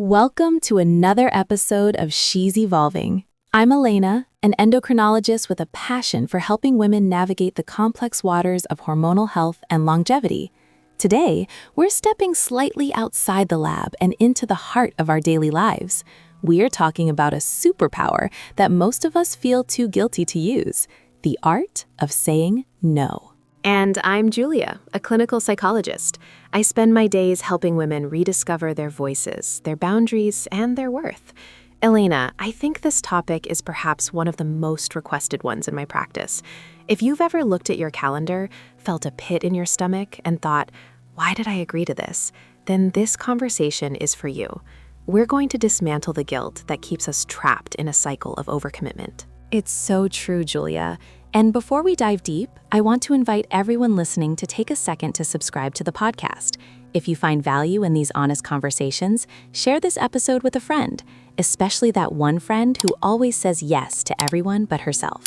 Welcome to another episode of She's Evolving. I'm Elena, an endocrinologist with a passion for helping women navigate the complex waters of hormonal health and longevity. Today, we're stepping slightly outside the lab and into the heart of our daily lives. We're talking about a superpower that most of us feel too guilty to use: the art of saying no. And I'm Julia, a clinical psychologist. I spend my days helping women rediscover their voices, their boundaries, and their worth. Elena, I think this topic is perhaps one of the most requested ones in my practice. If you've ever looked at your calendar, felt a pit in your stomach, and thought, why did I agree to this? Then this conversation is for you. We're going to dismantle the guilt that keeps us trapped in a cycle of overcommitment. It's so true, Julia. And before we dive deep, I want to invite everyone listening to take a second to subscribe to the podcast. If you find value in these honest conversations, share this episode with a friend, especially that one friend who always says yes to everyone but herself.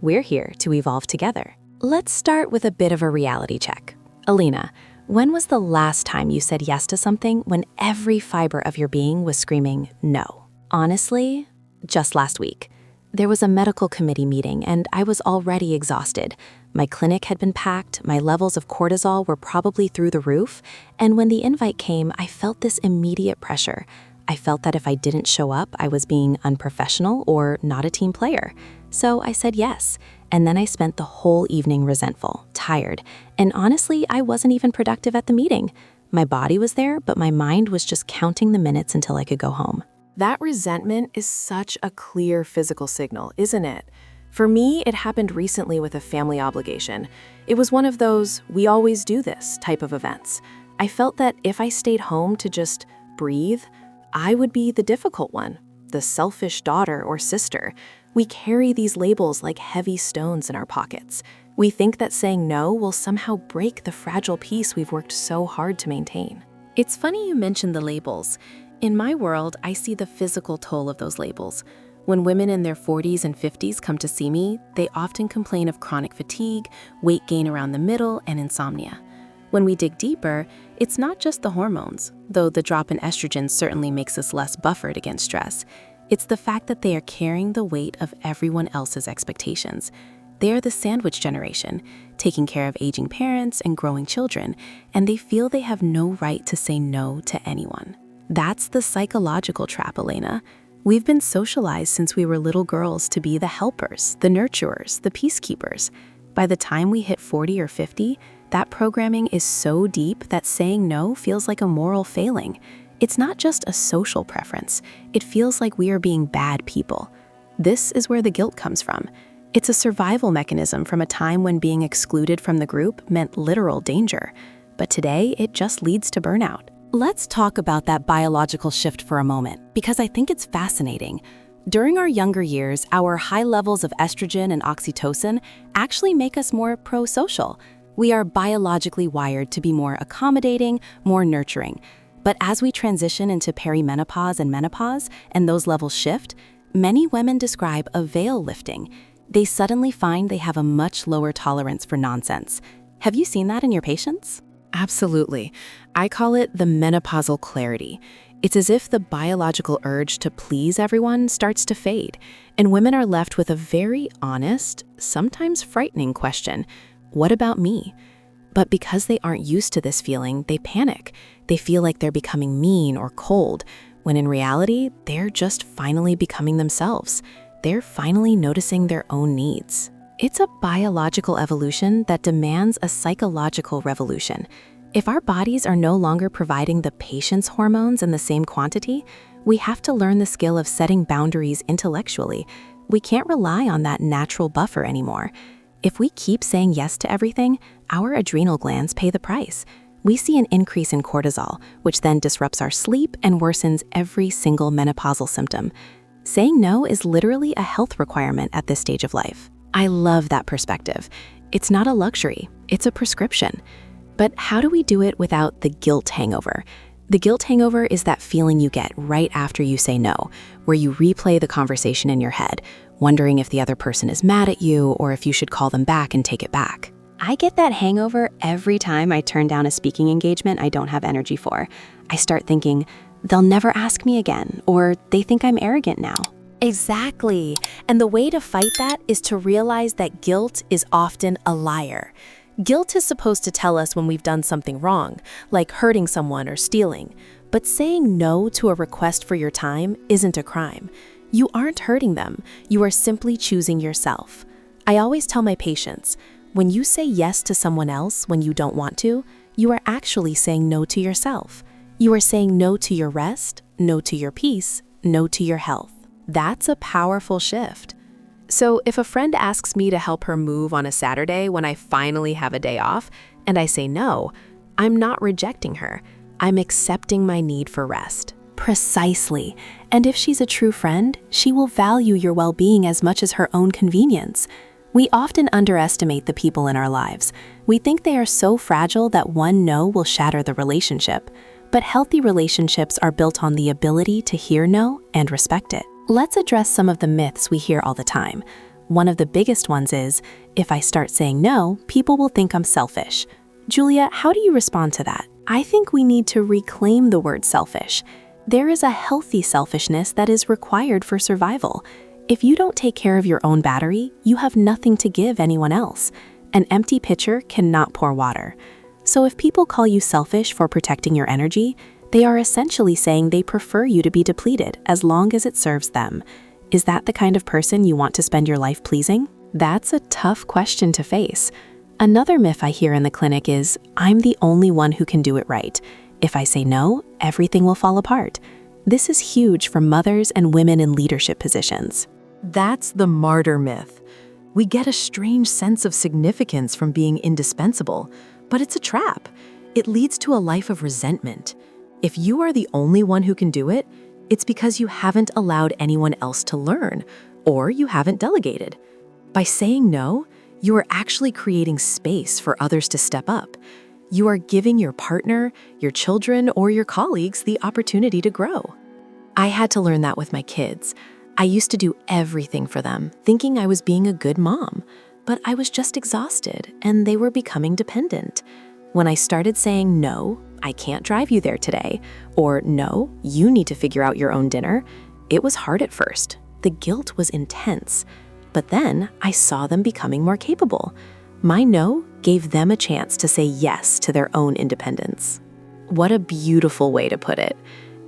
We're here to evolve together. Let's start with a bit of a reality check. Elena, when was the last time you said yes to something when every fiber of your being was screaming no? Honestly, just last week. There was a medical committee meeting and I was already exhausted. My clinic had been packed, my levels of cortisol were probably through the roof, and when the invite came, I felt this immediate pressure. I felt that if I didn't show up, I was being unprofessional or not a team player. So I said yes, and then I spent the whole evening resentful, tired, and honestly, I wasn't even productive at the meeting. My body was there, but my mind was just counting the minutes until I could go home. That resentment is such a clear physical signal, isn't it? For me, it happened recently with a family obligation. It was one of those "we always do this" type of events. I felt that if I stayed home to just breathe, I would be the difficult one, the selfish daughter or sister. We carry these labels like heavy stones in our pockets. We think that saying no will somehow break the fragile peace we've worked so hard to maintain. It's funny you mentioned the labels. In my world, I see the physical toll of those labels. When women in their 40s and 50s come to see me, they often complain of chronic fatigue, weight gain around the middle, and insomnia. When we dig deeper, it's not just the hormones, though the drop in estrogen certainly makes us less buffered against stress. It's the fact that they are carrying the weight of everyone else's expectations. They are the sandwich generation, taking care of aging parents and growing children, and they feel they have no right to say no to anyone. That's the psychological trap, Elena. We've been socialized since we were little girls to be the helpers, the nurturers, the peacekeepers. By the time we hit 40 or 50, that programming is so deep that saying no feels like a moral failing. It's not just a social preference. It feels like we are being bad people. This is where the guilt comes from. It's a survival mechanism from a time when being excluded from the group meant literal danger. But today, it just leads to burnout. Let's talk about that biological shift for a moment, because I think it's fascinating. During our younger years, our high levels of estrogen and oxytocin actually make us more pro-social. We are biologically wired to be more accommodating, more nurturing. But as we transition into perimenopause and menopause, and those levels shift, many women describe a veil lifting. They suddenly find they have a much lower tolerance for nonsense. Have you seen that in your patients? Absolutely. I call it the menopausal clarity. It's as if the biological urge to please everyone starts to fade, and women are left with a very honest, sometimes frightening question: what about me? But because they aren't used to this feeling, they panic. They feel like they're becoming mean or cold, when in reality, they're just finally becoming themselves. They're finally noticing their own needs. It's a biological evolution that demands a psychological revolution. If our bodies are no longer providing the patience hormones in the same quantity, we have to learn the skill of setting boundaries intellectually. We can't rely on that natural buffer anymore. If we keep saying yes to everything, our adrenal glands pay the price. We see an increase in cortisol, which then disrupts our sleep and worsens every single menopausal symptom. Saying no is literally a health requirement at this stage of life. I love that perspective. It's not a luxury, it's a prescription. But how do we do it without the guilt hangover? The guilt hangover is that feeling you get right after you say no, where you replay the conversation in your head, wondering if the other person is mad at you or if you should call them back and take it back. I get that hangover every time I turn down a speaking engagement I don't have energy for. I start thinking, they'll never ask me again, or they think I'm arrogant now. Exactly. And the way to fight that is to realize that guilt is often a liar. Guilt is supposed to tell us when we've done something wrong, like hurting someone or stealing. But saying no to a request for your time isn't a crime. You aren't hurting them. You are simply choosing yourself. I always tell my patients, when you say yes to someone else when you don't want to, you are actually saying no to yourself. You are saying no to your rest, no to your peace, no to your health. That's a powerful shift. So if a friend asks me to help her move on a Saturday when I finally have a day off, and I say no, I'm not rejecting her. I'm accepting my need for rest. Precisely. And if she's a true friend, she will value your well-being as much as her own convenience. We often underestimate the people in our lives. We think they are so fragile that one no will shatter the relationship. But healthy relationships are built on the ability to hear no and respect it. Let's address some of the myths we hear all the time. One of the biggest ones is, if I start saying no, people will think I'm selfish. Julia, how do you respond to that? I think we need to reclaim the word selfish. There is a healthy selfishness that is required for survival. If you don't take care of your own battery, you have nothing to give anyone else. An empty pitcher cannot pour water. So if people call you selfish for protecting your energy, they are essentially saying they prefer you to be depleted as long as it serves them. Is that the kind of person you want to spend your life pleasing? That's a tough question to face. Another myth I hear in the clinic is, I'm the only one who can do it right. If I say no, everything will fall apart. This is huge for mothers and women in leadership positions. That's the martyr myth. We get a strange sense of significance from being indispensable, but it's a trap. It leads to a life of resentment. If you are the only one who can do it, it's because you haven't allowed anyone else to learn, or you haven't delegated. By saying no, you are actually creating space for others to step up. You are giving your partner, your children, or your colleagues the opportunity to grow. I had to learn that with my kids. I used to do everything for them, thinking I was being a good mom, but I was just exhausted and they were becoming dependent. When I started saying, no, I can't drive you there today, or no, you need to figure out your own dinner, it was hard at first. The guilt was intense. But then I saw them becoming more capable. My no gave them a chance to say yes to their own independence. What a beautiful way to put it.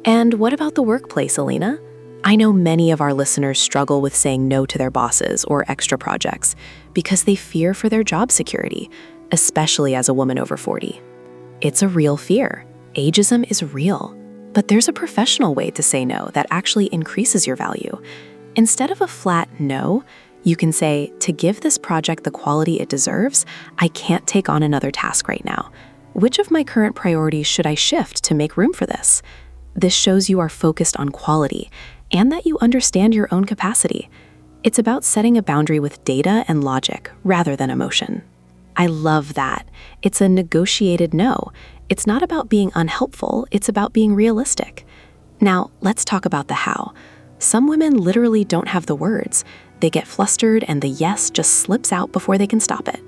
And what about the workplace, Elena? I know many of our listeners struggle with saying no to their bosses or extra projects because they fear for their job security, especially as a woman over 40. It's a real fear. Ageism is real. But there's a professional way to say no that actually increases your value. Instead of a flat no, you can say, to give this project the quality it deserves, I can't take on another task right now. Which of my current priorities should I shift to make room for this? This shows you are focused on quality and that you understand your own capacity. It's about setting a boundary with data and logic rather than emotion. I love that. It's a negotiated no. It's not about being unhelpful, it's about being realistic. Now, let's talk about the how. Some women literally don't have the words. They get flustered and the yes just slips out before they can stop it.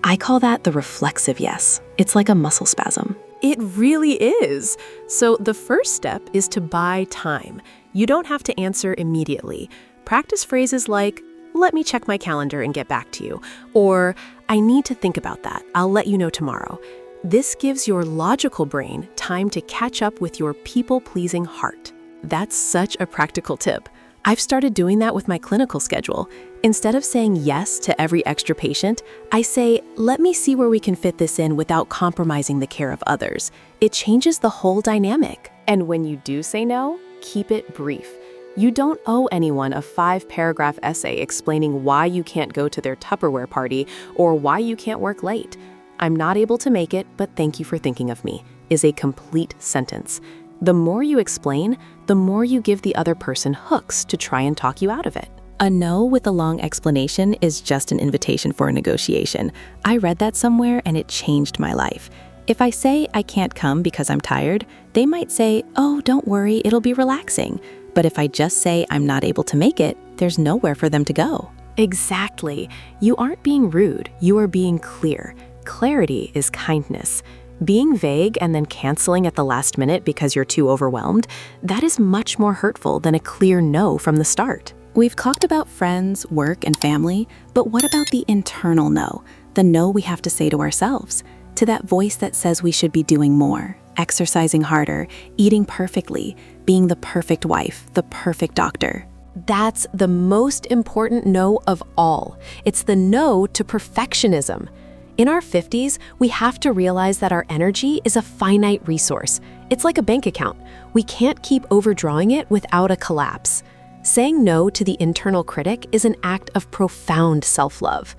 I call that the reflexive yes. It's like a muscle spasm. It really is. So the first step is to buy time. You don't have to answer immediately. Practice phrases like, let me check my calendar and get back to you, or I need to think about that. I'll let you know tomorrow. This gives your logical brain time to catch up with your people-pleasing heart. That's such a practical tip. I've started doing that with my clinical schedule. Instead of saying yes to every extra patient, I say, let me see where we can fit this in without compromising the care of others. It changes the whole dynamic. And when you do say no, keep it brief. You don't owe anyone a 5-paragraph essay explaining why you can't go to their Tupperware party or why you can't work late. I'm not able to make it, but thank you for thinking of me, is a complete sentence. The more you explain, the more you give the other person hooks to try and talk you out of it. A no with a long explanation is just an invitation for a negotiation. I read that somewhere and it changed my life. If I say I can't come because I'm tired, they might say, oh, don't worry, it'll be relaxing. But if I just say I'm not able to make it, there's nowhere for them to go. Exactly. You aren't being rude, you are being clear. Clarity is kindness. Being vague and then canceling at the last minute because you're too overwhelmed, that is much more hurtful than a clear no from the start. We've talked about friends, work, and family, but what about the internal no? The no we have to say to ourselves, to that voice that says we should be doing more, exercising harder, eating perfectly, being the perfect wife, the perfect doctor. That's the most important no of all. It's the no to perfectionism. In our 50s, we have to realize that our energy is a finite resource. It's like a bank account. We can't keep overdrawing it without a collapse. Saying no to the internal critic is an act of profound self-love.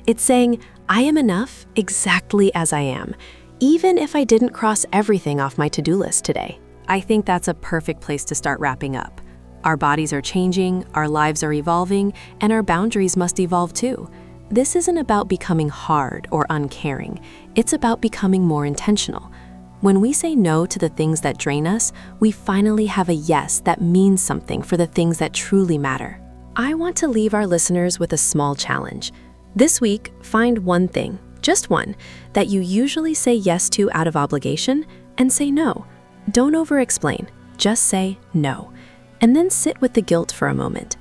It's saying, I am enough exactly as I am, even if I didn't cross everything off my to-do list today. I think that's a perfect place to start wrapping up. Our bodies are changing, our lives are evolving, and our boundaries must evolve too. This isn't about becoming hard or uncaring. It's about becoming more intentional. When we say no to the things that drain us, we finally have a yes that means something for the things that truly matter. I want to leave our listeners with a small challenge. This week, find one thing, just one, that you usually say yes to out of obligation and say no. Don't over-explain, just say no. And then sit with the guilt for a moment.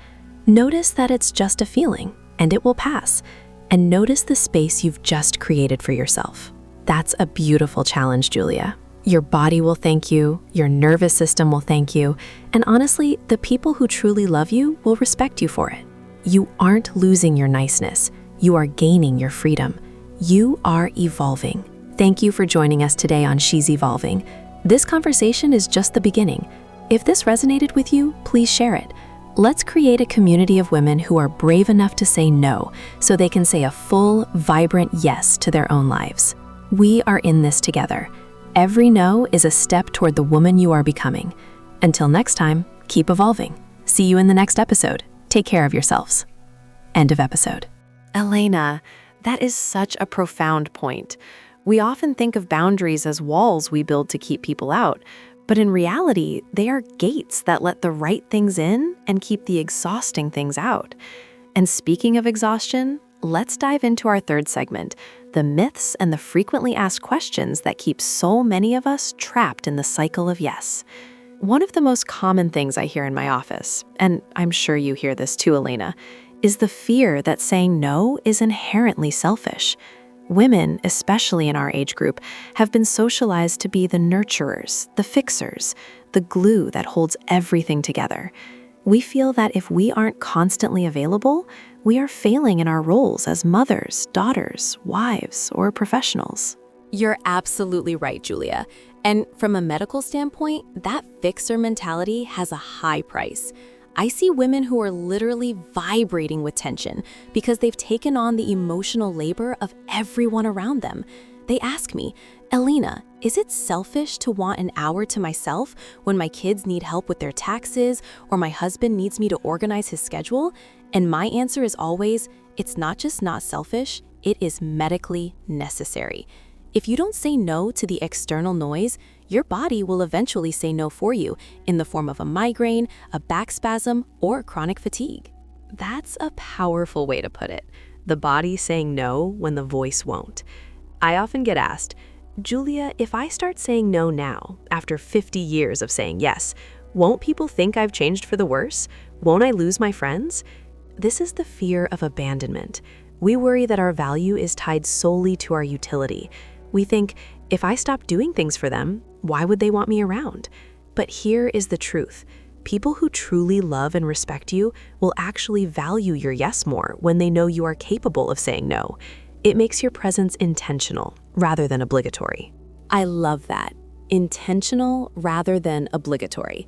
Notice that it's just a feeling, and it will pass. And notice the space you've just created for yourself. That's a beautiful challenge, Julia. Your body will thank you, your nervous system will thank you, and honestly, the people who truly love you will respect you for it. You aren't losing your niceness. You are gaining your freedom. You are evolving. Thank you for joining us today on She's Evolving. This conversation is just the beginning. If this resonated with you, please share it. Let's create a community of women who are brave enough to say no, so they can say a full, vibrant yes to their own lives. We are in this together. Every no is a step toward the woman you are becoming. Until next time, keep evolving. See you in the next episode. Take care of yourselves. End of episode. Elena, that is such a profound point. We often think of boundaries as walls we build to keep people out, but in reality, they are gates that let the right things in and keep the exhausting things out. And speaking of exhaustion, let's dive into our third segment, the myths and the frequently asked questions that keep so many of us trapped in the cycle of yes. One of the most common things I hear in my office, and I'm sure you hear this too, Elena, is the fear that saying no is inherently selfish. Women, especially in our age group, have been socialized to be the nurturers, the fixers, the glue that holds everything together. We feel that if we aren't constantly available, we are failing in our roles as mothers, daughters, wives, or professionals. You're absolutely right, Julia. And from a medical standpoint, that fixer mentality has a high price. I see women who are literally vibrating with tension because they've taken on the emotional labor of everyone around them. They ask me, Elena, is it selfish to want an hour to myself when my kids need help with their taxes or my husband needs me to organize his schedule? And my answer is always, it's not just not selfish, it is medically necessary. If you don't say no to the external noise, your body will eventually say no for you in the form of a migraine, a back spasm, or chronic fatigue. That's a powerful way to put it. The body saying no when the voice won't. I often get asked, Julia, if I start saying no now, after 50 years of saying yes, won't people think I've changed for the worse? Won't I lose my friends? This is the fear of abandonment. We worry that our value is tied solely to our utility. We think, if I stop doing things for them, why would they want me around? But here is the truth. People who truly love and respect you will actually value your yes more when they know you are capable of saying no. It makes your presence intentional rather than obligatory. I love that. Intentional rather than obligatory.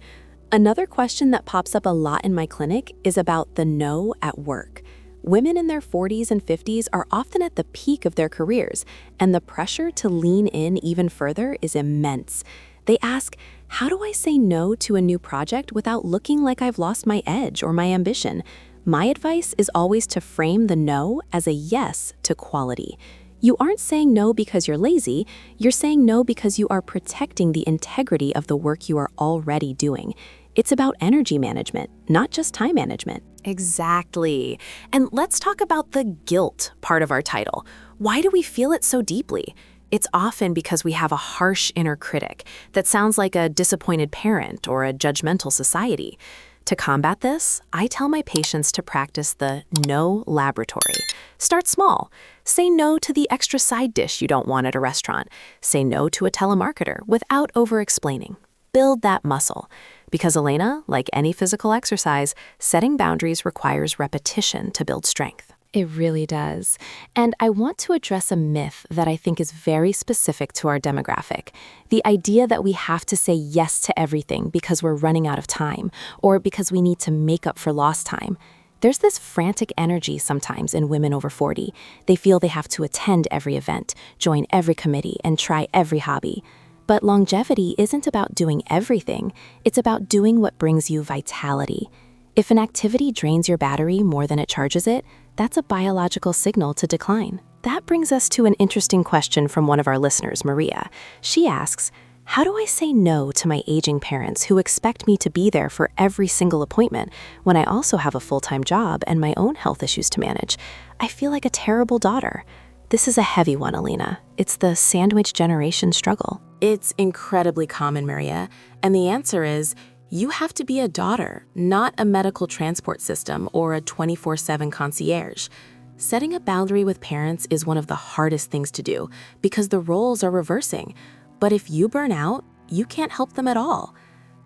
Another question that pops up a lot in my clinic is about the no at work. Women in their 40s and 50s are often at the peak of their careers, and the pressure to lean in even further is immense. They ask, how do I say no to a new project without looking like I've lost my edge or my ambition? My advice is always to frame the no as a yes to quality. You aren't saying no because you're lazy, you're saying no because you are protecting the integrity of the work you are already doing. It's about energy management, not just time management. Exactly. And let's talk about the guilt part of our title. Why do we feel it so deeply? It's often because we have a harsh inner critic that sounds like a disappointed parent or a judgmental society. To combat this, I tell my patients to practice the no laboratory. Start small. Say no to the extra side dish you don't want at a restaurant. Say no to a telemarketer without over-explaining. Build that muscle. Because Elena, like any physical exercise, setting boundaries requires repetition to build strength. It really does. And I want to address a myth that I think is very specific to our demographic. The idea that we have to say yes to everything because we're running out of time, or because we need to make up for lost time. There's this frantic energy sometimes in women over 40. They feel they have to attend every event, join every committee, and try every hobby. But longevity isn't about doing everything. It's about doing what brings you vitality. If an activity drains your battery more than it charges it, that's a biological signal to decline. That brings us to an interesting question from one of our listeners, Maria. She asks, how do I say no to my aging parents who expect me to be there for every single appointment when I also have a full-time job and my own health issues to manage? I feel like a terrible daughter. This is a heavy one, Elena. It's the sandwich generation struggle. It's incredibly common, Maria, and the answer is, you have to be a daughter, not a medical transport system or a 24/7 concierge. Setting a boundary with parents is one of the hardest things to do because the roles are reversing. But if you burn out, you can't help them at all.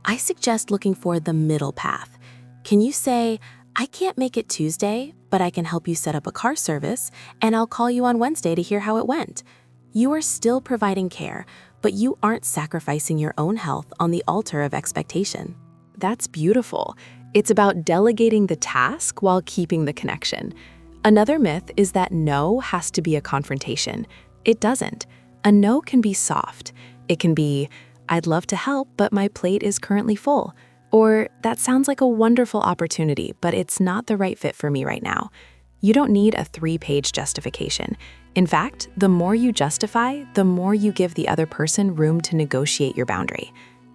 I suggest looking for the middle path. Can you say, I can't make it Tuesday, but I can help you set up a car service, and I'll call you on Wednesday to hear how it went? You are still providing care, but you aren't sacrificing your own health on the altar of expectation. That's beautiful. It's about delegating the task while keeping the connection. Another myth is that no has to be a confrontation. It doesn't. A no can be soft. It can be, I'd love to help, but my plate is currently full. Or, that sounds like a wonderful opportunity, but it's not the right fit for me right now. You don't need a 3-page justification. In fact, the more you justify, the more you give the other person room to negotiate your boundary.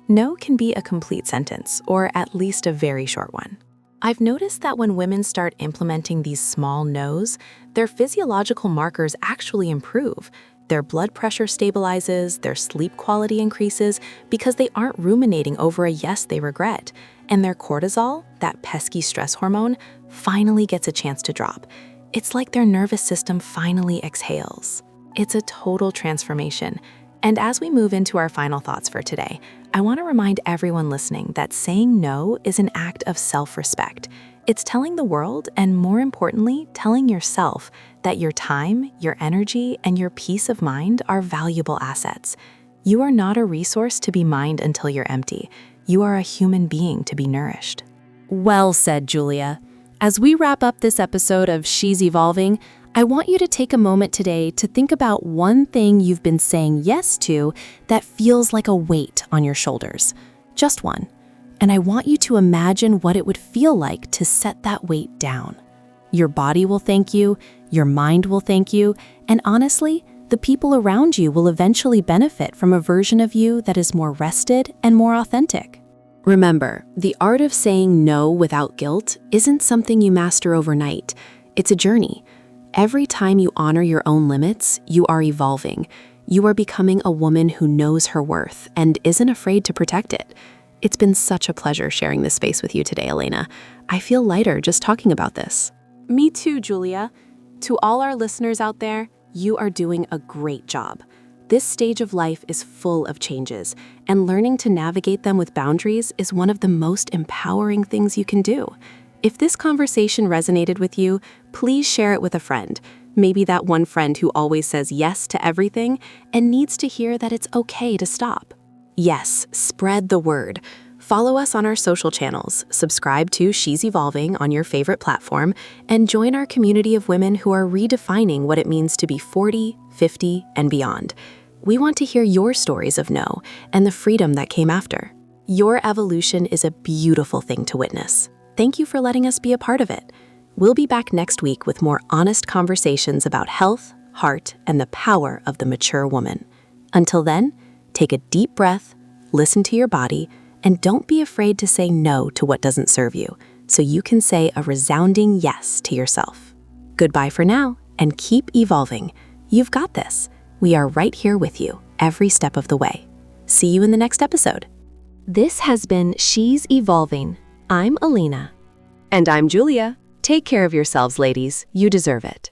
No can be a complete sentence, or at least a very short one. I've noticed that when women start implementing these small no's, their physiological markers actually improve. Their blood pressure stabilizes, their sleep quality increases because they aren't ruminating over a yes they regret. And their cortisol, that pesky stress hormone, finally gets a chance to drop. It's like their nervous system finally exhales. It's a total transformation. And as we move into our final thoughts for today, I want to remind everyone listening that saying no is an act of self-respect. It's telling the world, and more importantly, telling yourself that your time, your energy, and your peace of mind are valuable assets. You are not a resource to be mined until you're empty. You are a human being to be nourished. Well said, Julia. As we wrap up this episode of She's Evolving, I want you to take a moment today to think about one thing you've been saying yes to that feels like a weight on your shoulders. Just one. And I want you to imagine what it would feel like to set that weight down. Your body will thank you, your mind will thank you, and honestly, the people around you will eventually benefit from a version of you that is more rested and more authentic. Remember, the art of saying no without guilt isn't something you master overnight. It's a journey. Every time you honor your own limits, you are evolving. You are becoming a woman who knows her worth and isn't afraid to protect it. It's been such a pleasure sharing this space with you today, Elena. I feel lighter just talking about this. Me too, Julia. To all our listeners out there, you are doing a great job. This stage of life is full of changes, and learning to navigate them with boundaries is one of the most empowering things you can do. If this conversation resonated with you, please share it with a friend. Maybe that one friend who always says yes to everything and needs to hear that it's okay to stop. Yes, spread the word. Follow us on our social channels, subscribe to She's Evolving on your favorite platform, and join our community of women who are redefining what it means to be 40, 50, and beyond. We want to hear your stories of no and the freedom that came after. Your evolution is a beautiful thing to witness. Thank you for letting us be a part of it. We'll be back next week with more honest conversations about health, heart, and the power of the mature woman. Until then, take a deep breath, listen to your body, and don't be afraid to say no to what doesn't serve you, so you can say a resounding yes to yourself. Goodbye for now, and keep evolving. You've got this. We are right here with you every step of the way. See you in the next episode. This has been She's Evolving. I'm Elena. And I'm Julia. Take care of yourselves, ladies. You deserve it.